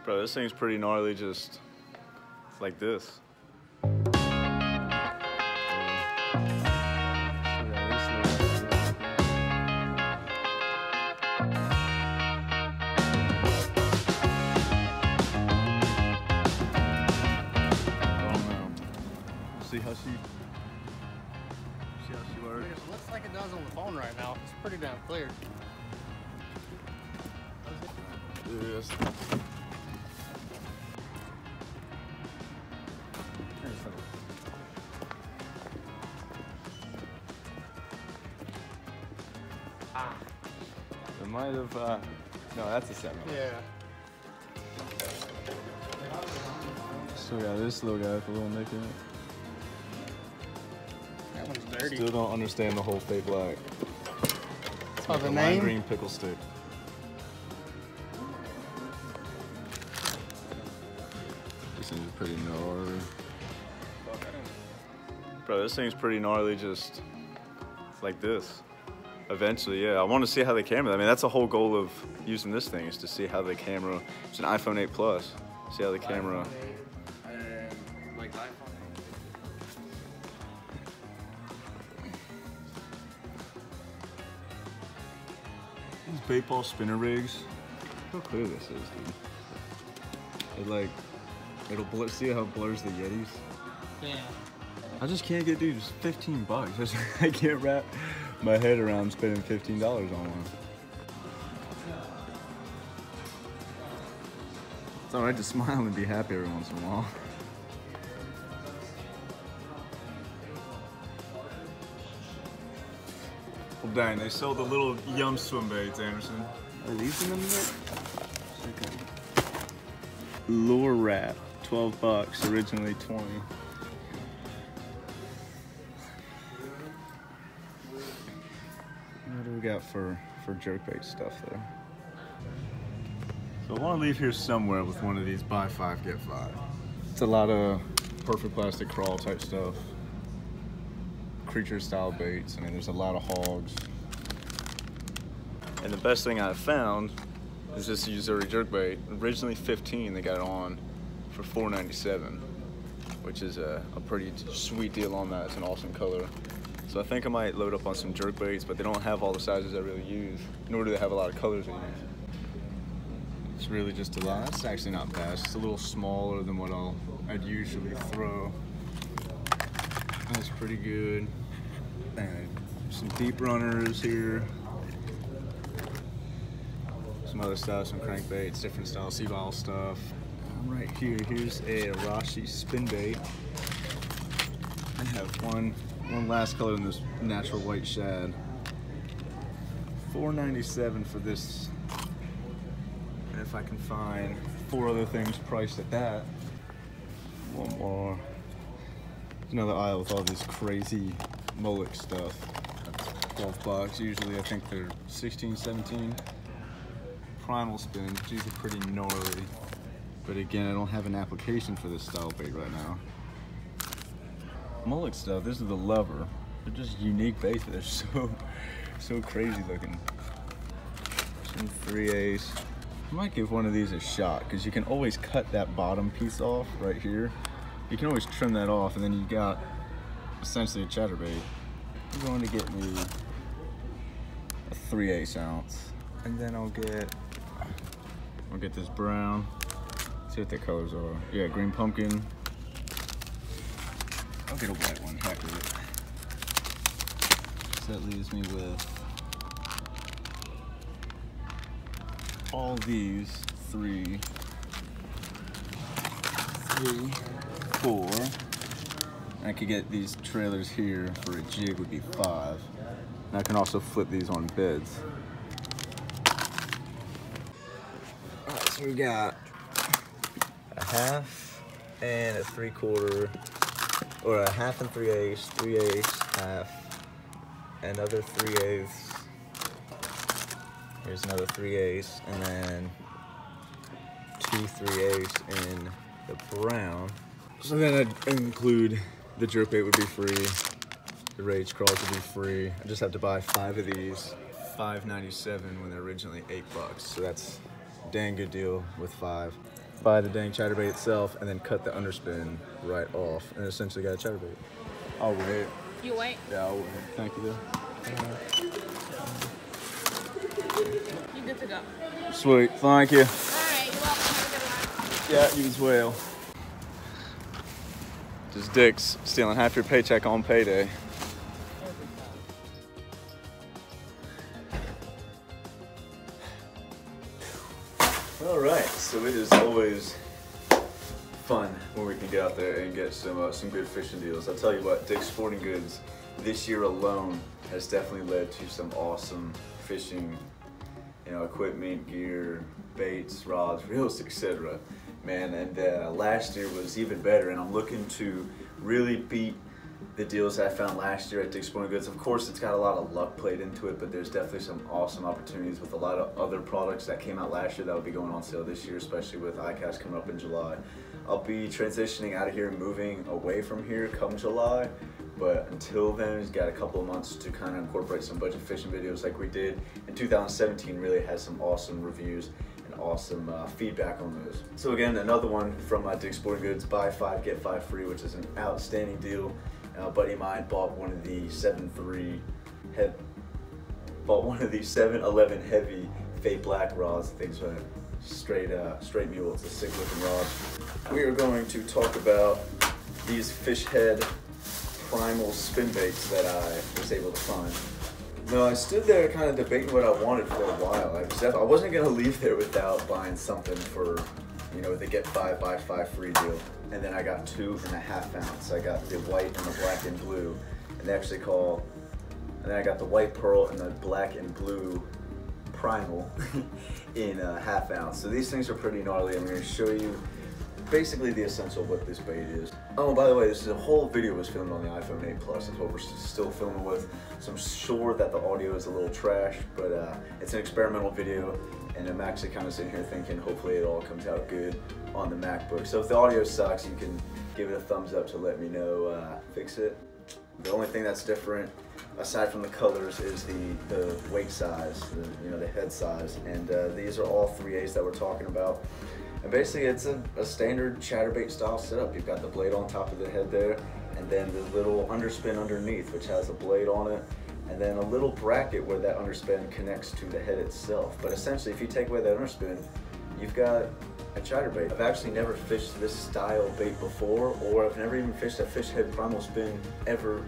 Bro, this thing's pretty gnarly just like this. See how she works? It looks like it does on the phone right now. It's pretty damn clear. Yes. It might have, no, that's a 7. Yeah. Still got this little guy with a little nick in it. That one's dirty. Still don't understand the whole fake black. Oh, the lime name? green pickle stick. This thing's pretty gnarly. Bro, this thing's pretty gnarly just like this. Eventually, yeah. I want to see how they camera. I mean, that's the whole goal of using this thing, is to see how the camera. It's an iPhone 8 Plus. See how the camera. Like iPhone 8. These baseball spinner rigs. Look how clear this is, dude. It like, it'll blur. See how it blurs the Yetis? Yeah. I just can't get, dude, just $15. I can't wrap my head around spending $15 on one. It's alright to smile and be happy every once in a while. Well, dang, they sold the little Yum swim baits, Anderson. Are these in them yet? Lure wrap, $12, originally 20. What do we got for jerkbait stuff there? So I want to leave here somewhere with one of these buy 5 get 5. It's a lot of perfect plastic crawl type stuff, creature style baits. I mean, there's a lot of hogs. And the best thing I've found is this Missouri jerkbait. Originally 15, they got it on for $4.97, which is a pretty sweet deal on that. It's an awesome color. So I think I might load up on some jerkbaits, but they don't have all the sizes I really use, nor do they have a lot of colors I use. It's really just a lot. It's actually not bad. It's a little smaller than what I'd usually throw. That's pretty good. And some deep runners here. Some other stuff, some crankbaits, different style sea bottle stuff. Right here, here's a Arashi spin bait. I have one last color in this natural white shad. $4.97 for this. And if I can find 4 other things priced at that. One more. There's another aisle with all this crazy mullet stuff. That's $12. Usually I think they're 16, 17. Primal spin. These are pretty gnarly. But again, I don't have an application for this style bait right now. Mullet stuff, this is the lover. They're just unique baits, but they're so crazy looking. Some 3/8. I might give one of these a shot, because you can always cut that bottom piece off right here. You can always trim that off, and then you got essentially a chatterbait. I'm going to get me a 3/8 ounce, and then I'll get this brown. See what the colors are. Yeah, green pumpkin. I'll get a white one, heck with it. So that leaves me with all these 3, 4. I could get these trailers here for a jig would be 5. And I can also flip these on beds. Alright, so we got a 1/2 and a 3/4, or a 1/2 and 3/8, 3/8, 1/2, another 3/8. Here's another 3/8, and then 2 3/8 in the brown. So then I'd include the jerkbait would be free, the rage crawls would be free. I just have to buy 5 of these, $5.97 when they're originally $8. So that's a dang good deal with 5. buy the dang chatterbait itself and then cut the underspin right off and essentially got a chatterbait. I'll wait. You wait? Yeah, I'll wait. Thank you, though. You good to go. Sweet, thank you. All right, you're welcome. Have a good one. Yeah, you as well. Just dicks stealing half your paycheck on payday. All right, so it is always fun when we can get out there and get some good fishing deals. I'll tell you what, Dick's Sporting Goods this year alone has definitely led to some awesome fishing, equipment, gear, baits, rods, reels, etc. Man, and last year was even better, and I'm looking to really beat the deals I found last year at Dick's Sporting Goods. Of course, it's got a lot of luck played into it, but there's definitely some awesome opportunities with a lot of other products that came out last year that will be going on sale this year, especially with ICAST coming up in July. I'll be transitioning out of here and moving away from here come July, but until then, we've got a couple of months to kind of incorporate some budget fishing videos like we did in 2017. Really had some awesome reviews and awesome feedback on those. So again, another one from Dick's Sporting Goods, buy 5, get 5 free, which is an outstanding deal. A buddy of mine bought one of the 711 heavy fade black rods. Things are straight mule. It's a sick looking rod. We are going to talk about these fish head primal spin baits that I was able to find. No, I stood there kind of debating what I wanted for a while. I wasn't gonna leave there without buying something for, the get 5 buy 5 free deal. And then I got 2.5 ounce. I got the white and the black and blue, and they actually and then I got the white pearl and the black and blue primal in 1/2 ounce. So these things are pretty gnarly. I'm gonna show you basically the essential of what this bait is. Oh, by the way, this whole video was filmed on the iPhone 8 Plus. That's what we're still filming with. So I'm sure that the audio is a little trash, but it's an experimental video, and I'm actually kind of sitting here thinking hopefully it all comes out good on the MacBook. So if the audio sucks, you can give it a thumbs up to let me know, fix it. The only thing that's different, aside from the colors, is the weight size, the head size, and these are all 3As that we're talking about. And basically it's a standard chatterbait style setup. You've got the blade on top of the head there, and then the little underspin underneath, which has a blade on it, and then a little bracket where that underspin connects to the head itself. But essentially, if you take away that underspin, you've got a chatterbait. I've actually never fished this style bait before, or I've never even fished a fish head primal spin ever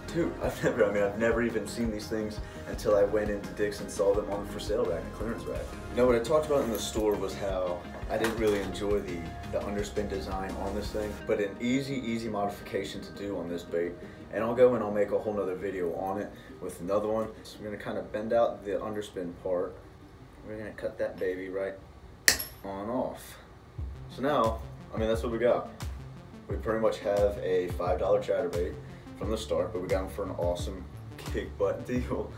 too. I've never even seen these things until I went into Dick's and saw them on the for sale rack, the clearance rack. What I talked about in the store was how I didn't really enjoy the underspin design on this thing, but an easy modification to do on this bait. And I'll go and I'll make a whole nother video on it with another one. So we're gonna kind of bend out the underspin part. We're gonna cut that baby right on off. So now, that's what we got. We pretty much have a $5 chatterbait from the start, but we got them for an awesome kick butt deal.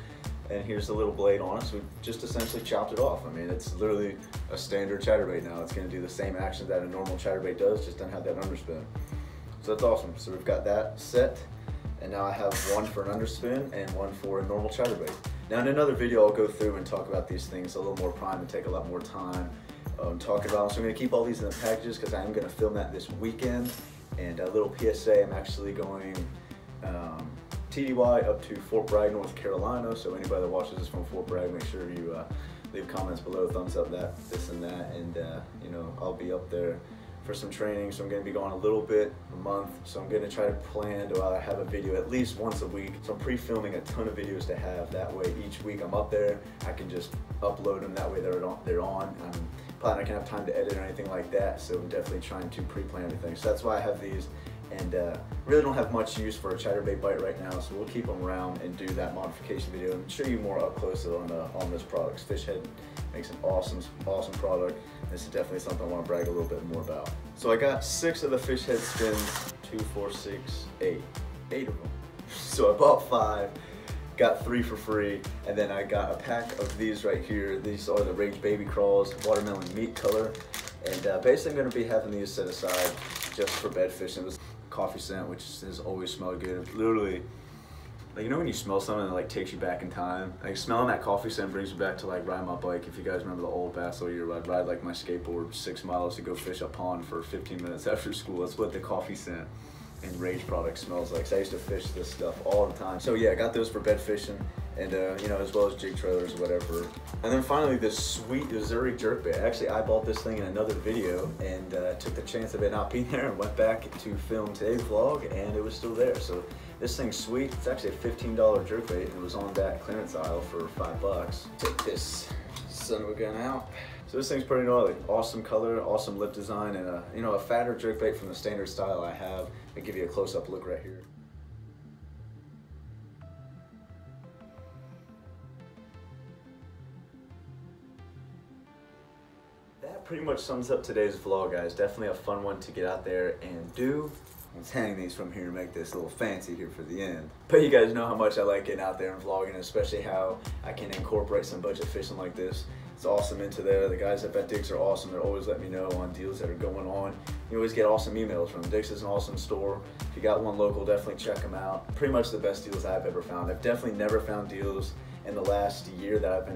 And here's the little blade on it, so we just essentially chopped it off. It's literally a standard chatterbait now. It's gonna do the same action that a normal chatterbait does, just doesn't have that underspin. So that's awesome. So we've got that set, and now I have one for an underspin and one for a normal chatterbait. Now in another video, I'll go through and talk about these things a little more prime and take a lot more time talking about them. So I'm gonna keep all these in the packages because I am gonna film that this weekend. And a little PSA, I'm actually going TDY up to Fort Bragg, North Carolina. So anybody that watches this from Fort Bragg, make sure you leave comments below, thumbs up this and that, and I'll be up there for some training. So I'm going to be going a little bit a month. So I'm going to try to plan to have a video at least once a week. So I'm pre-filming a ton of videos to have. That way each week I'm up there, I can just upload them. That way they're on. I'm probably not going to have time to edit or anything like that. So I'm definitely trying to pre-plan everything. So that's why I have these. And really don't have much use for a chatterbait bite right now, so we'll keep them around and do that modification video and show you more up close on this product. Fish Head makes an awesome product. This is definitely something I want to brag a little bit more about. So I got 6 of the Fish Head spins, 2, 4, 6, 8 of them. So I bought 5, got 3 for free, and then I got a pack of these right here. These are the Rage Baby Crawls, watermelon meat color, and basically I'm going to be having these set aside just for bed fishing. Coffee scent, which has always smelled good. Literally, Like, you know when you smell something that like takes you back in time? Like smelling that coffee scent brings me back to like riding my bike. If you guys remember the old bassallyear, I'd ride like my skateboard 6 miles to go fish a pond for 15 minutes after school. That's what the coffee scent and Rage product smells like. So I used to fish this stuff all the time. So yeah, I got those for bed fishing and you know, as well as jig trailers or whatever. And then finally this sweet Missouri jerkbait. Actually, I bought this thing in another video and took the chance of it not being there and went back to film today's vlog and it was still there. So this thing's sweet. It's actually a $15 jerkbait and it was on that clearance aisle for $5. Take this son of a gun out. So this thing's pretty gnarly. Awesome color, awesome lip design, and you know, a fatter jerkbait from the standard style I have. I'll give you a close-up look right here. That pretty much sums up today's vlog, guys. Definitely a fun one to get out there and do. Let's hang these from here and make this a little fancy here for the end. But you guys know how much I like getting out there and vlogging, especially how I can incorporate some budget fishing like this. It's awesome into there. The guys at Bet Digs are awesome. They're always letting me know on deals that are going on. You always get awesome emails from them. Digs is an awesome store. If you got one local, definitely check them out. Pretty much the best deals I've ever found. I've definitely never found deals in the last year that I've been